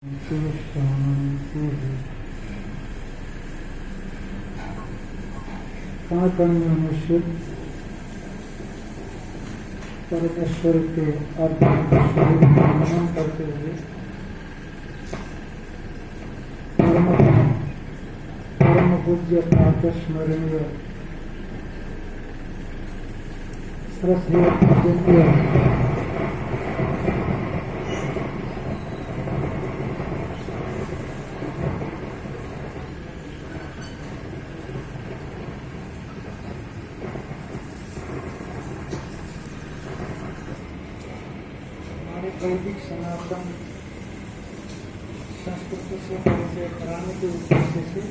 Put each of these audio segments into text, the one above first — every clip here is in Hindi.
कण मनुष्य परमेश्वर के आत्मिक स्वरूप का मनन करते हुए परम पूज्य प्रातस्मरणीय श्रद्धेय वैदिक सनातन संस्कृति से परिचय कराने के उद्देश्य से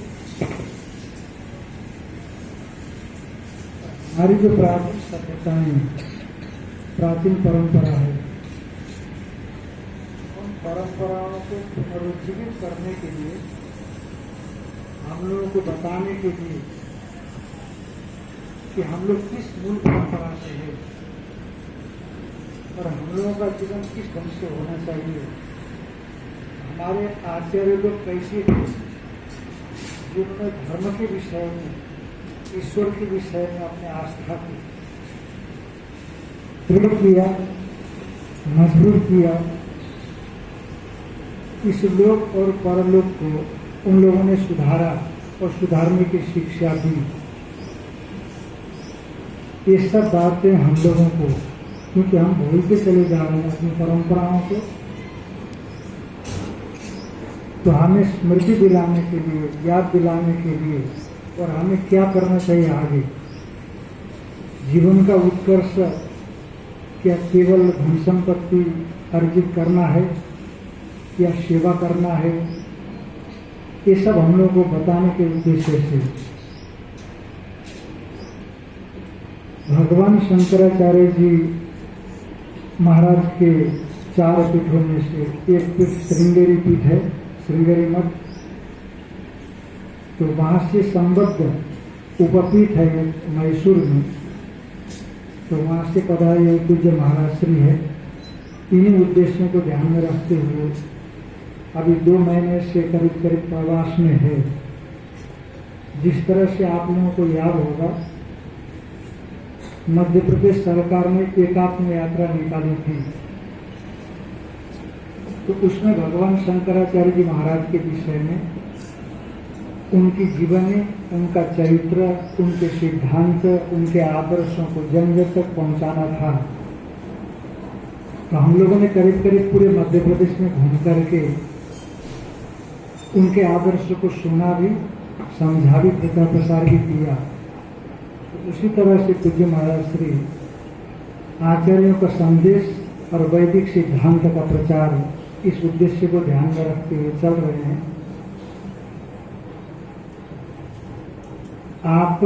हमारी जो प्राचीन सभ्यताएं प्राचीन परंपरा है, उन परंपराओं को पुनरुज्जीवित करने के लिए हम लोगों को बताने के लिए कि हम लोग किस मूल परंपरा से है और हम लोगों का जीवन किस ढंग से होना चाहिए, हमारे आचार्य लोग कैसे थे जिन्होंने धर्म के विषय में, ईश्वर के विषय में अपनी आस्था को दृढ़ किया, मजबूत किया। इस लोक और परलोक को उन लोगों ने सुधारा और सुधारने की शिक्षा दी। ये सब बातें हम लोगों को, क्योंकि हम भूलते चले जा रहे हैं अपनी परंपराओं को, तो हमें स्मृति दिलाने के लिए, याद दिलाने के लिए और हमें क्या करना चाहिए आगे, जीवन का उत्कर्ष क्या केवल धन संपत्ति अर्जित करना है या सेवा करना है, ये सब हम लोग को बताने के उद्देश्य से भगवान शंकराचार्य जी महाराज के 4 पीठों में से एक पीठ श्रृंगेरी पीठ है, श्रृंगेरी मठ। तो वहां से संबद्ध उपपीठ है मैसूर में, तो वहां से पधारे पूज्य महाराज श्री है। इन्हीं उद्देश्यों को ध्यान में रखते हुए अभी 2 महीने से करीब प्रवास में है। जिस तरह से आप लोगों को याद होगा, मध्य प्रदेश सरकार ने एकात्म यात्रा निकाली थी, तो उसमें भगवान शंकराचार्य जी महाराज के विषय में, उनकी जीवनी, उनका चरित्र, उनके सिद्धांत, उनके आदर्शों को जन जन तक पहुंचाना था। तो हम लोगों ने करीब पूरे मध्य प्रदेश में घूम करके उनके आदर्शों को सुना भी, समझा भी, प्रचार प्रसार भी किया। उसी तरह से पूज्य महाराज श्री आचार्यों का संदेश और वैदिक सिद्धांत का प्रचार, इस उद्देश्य को ध्यान में रखते हुए चल रहे हैं। आप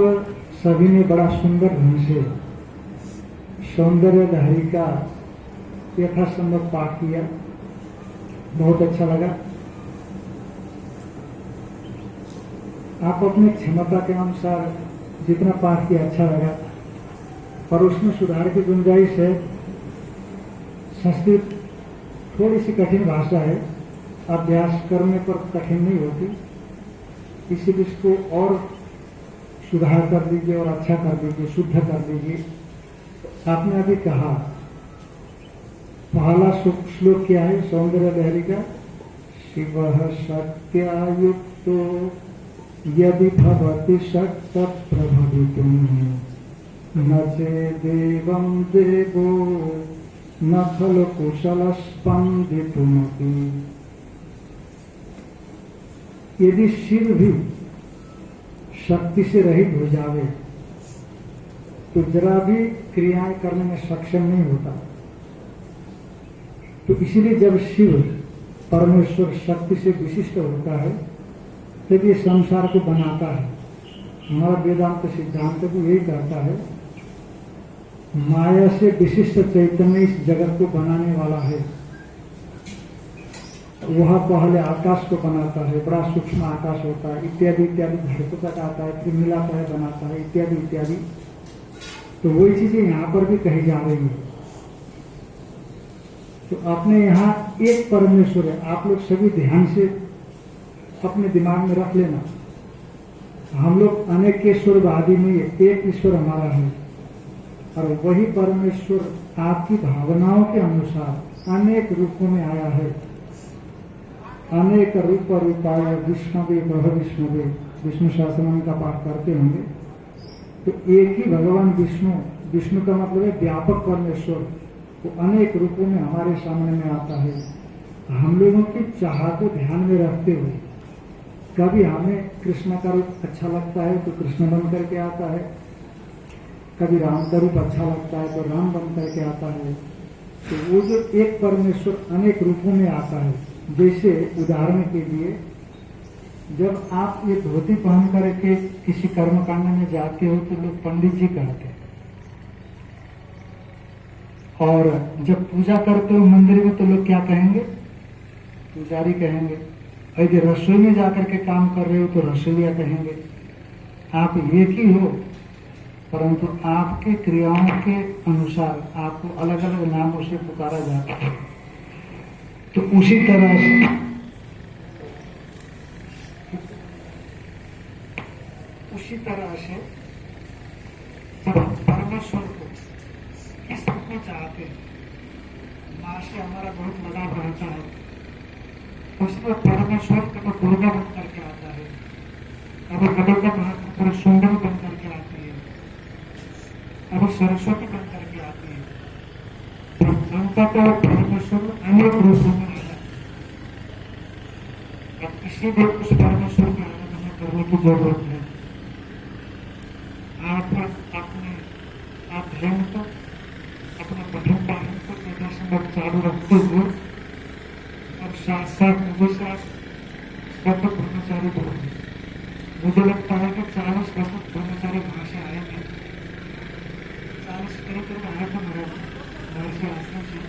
सभी ने बड़ा सुंदर ढंग से सौंदर्य लहरी का यथासंभव पाठ किया, बहुत अच्छा लगा। आप अपनी क्षमता के अनुसार जितना पाठ किया अच्छा लगा, पर उसमें सुधार की गुंजाइश है। संस्कृत थोड़ी सी कठिन भाषा है, अभ्यास करने पर कठिन नहीं होती, इसीलिए इसको और सुधार कर दीजिए और अच्छा कर दीजिए, शुद्ध कर दीजिए। आपने अभी कहा, पहला श्लोक क्या है सौंदर्य लहरी का? शिवः सत्यायुक्तो यदि भवति शक्त प्रभवितुं न चेदेवं देवो न खलु कुशल स्पंदितुमपि। यदि शिव भी शक्ति से रहित हो जावे तो जरा भी क्रियाएं करने में सक्षम नहीं होता। तो इसीलिए जब शिव परमेश्वर शक्ति से विशिष्ट होता है तब ये संसार को बनाता है। हमारा वेदांत सिद्धांत भी यही कहता है, माया से विशिष्ट चैतन्य इस जगत को बनाने वाला है। वह पहले आकाश को बनाता है, बड़ा सूक्ष्म आकाश होता है, इत्यादि इत्यादि, धरती तक आता है, फिर मिलाता है, बनाता है, इत्यादि इत्यादि। तो वही चीजें यहाँ पर भी कही जा रही है तो अपने यहाँ एक परमेश्वर है। आप लोग सभी ध्यान से अपने दिमाग में रख लेना, हम लोग अनेकेश्वरवादी नहीं है, एक ईश्वर हमारा है और वही परमेश्वर आपकी भावनाओं के अनुसार अनेक रूपों में आया है। अनेक रूप रूपाय विष्णवे प्रभ विष्णवे, विष्णु सहस्रनाम का पाठ करते होंगे। तो एक ही भगवान विष्णु, विष्णु का मतलब है व्यापक परमेश्वर, वो अनेक रूपों में हमारे सामने में आता है। हम लोगों की चाह को ध्यान में रखते हुए कभी हमें कृष्ण का रूप अच्छा लगता है तो कृष्ण बन करके आता है, कभी राम का रूप अच्छा लगता है तो राम बन करके आता है। तो वो जो एक परमेश्वर अनेक रूपों में आता है, जैसे उदाहरण के लिए जब आप ये धोती पहन करके किसी कर्मकांड में जाते हो तो लोग पंडित जी कहते हैं, और जब पूजा करते हो मंदिर में तो लोग क्या कहेंगे? पुजारी कहेंगे। यदि रसोई में जाकर के काम कर रहे हो तो रसोईया कहेंगे। आप एक ही हो, परंतु आपके क्रियाओं के अनुसार आपको अलग अलग नामों से पुकारा जाता है। तो उसी तरह से जब हम परमेश्वर को किस रूप में चाहते हैं, माँ से हमारा बहुत लगाव रहता है, उसमें परमेश्वर कभी दुर्गा बन करके आता है, कभी गदोगा महात्मा सुंदर बन करके आती है, कभी सरस्वती बन करके आती है। उनका तो परमेश्वर अनेक रूपों में है। अब इसीलिए उस परमेश्वर की आराधना करने की जरूरत है। आप ध्यान को अपना पठन पालन को यथासंभव चालू रखते हुए और साथ साथ मुझे साथ व्रत ब्रह्मचारी बोलते। मुझे लगता है कि 40 व्रत ब्रह्मचारी भाषा आएंगे, 40 करीब आया था मेरा महर्षि आश्रम से।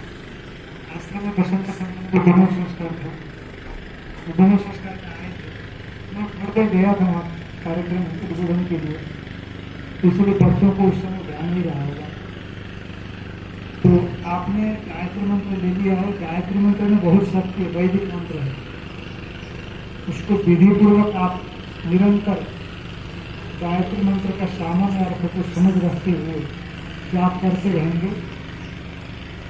आश्रम में बसंत पंचमी दोनों संस्कार था, दोनों संस्कार में आए थे। मैं हृदय गया था वहाँ कार्यक्रम उद्बोधन के लिए, इसलिए बच्चों को उस समय ध्यान नहीं रहा होगा। तो आपने गायत्री मंत्र ले लिया है। गायत्री मंत्र में बहुत शक्ति है, वैदिक मंत्र है। उसको विधि पूर्वक आप निरंतर गायत्री मंत्र का सामान्य अर्थ को समझ रखते हुए जाप करते रहेंगे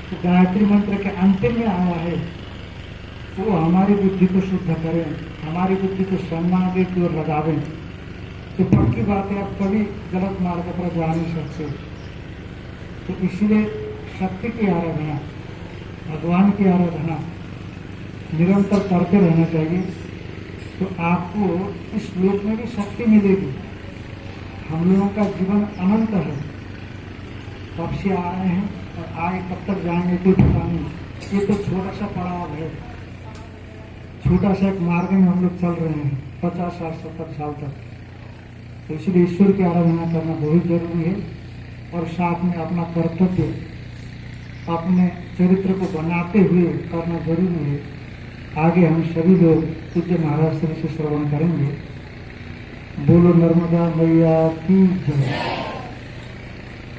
तो गायत्री मंत्र के अंतिम में आया है वो हमारी बुद्धि को शुद्ध करें, हमारी बुद्धि को सन्मार्ग की ओर लगावें। तो पक्की बात है, आप कभी गलत मार्ग पर जा नहीं सकते। तो इसलिए शक्ति की आराधना, भगवान की आराधना निरंतर करते रहना चाहिए। तो आपको इस लोक में भी शक्ति मिलेगी। हम लोगों का जीवन अनंत है, कब से आ रहे हैं और आगे कब तक जाएंगे कोई पता नहीं। ये तो छोटा सा पड़ाव है, छोटा सा एक मार्ग में हम लोग चल रहे हैं 50 साल 70 साल तक। तो इसलिए ईश्वर की आराधना करना बहुत जरूरी है और साथ में अपना कर्तव्य अपने चरित्र को बनाते हुए करना जरूरी है। आगे हम सभी लोग पूज्य महाराज श्री से श्रवण करेंगे। बोलो नर्मदा मैया की जय।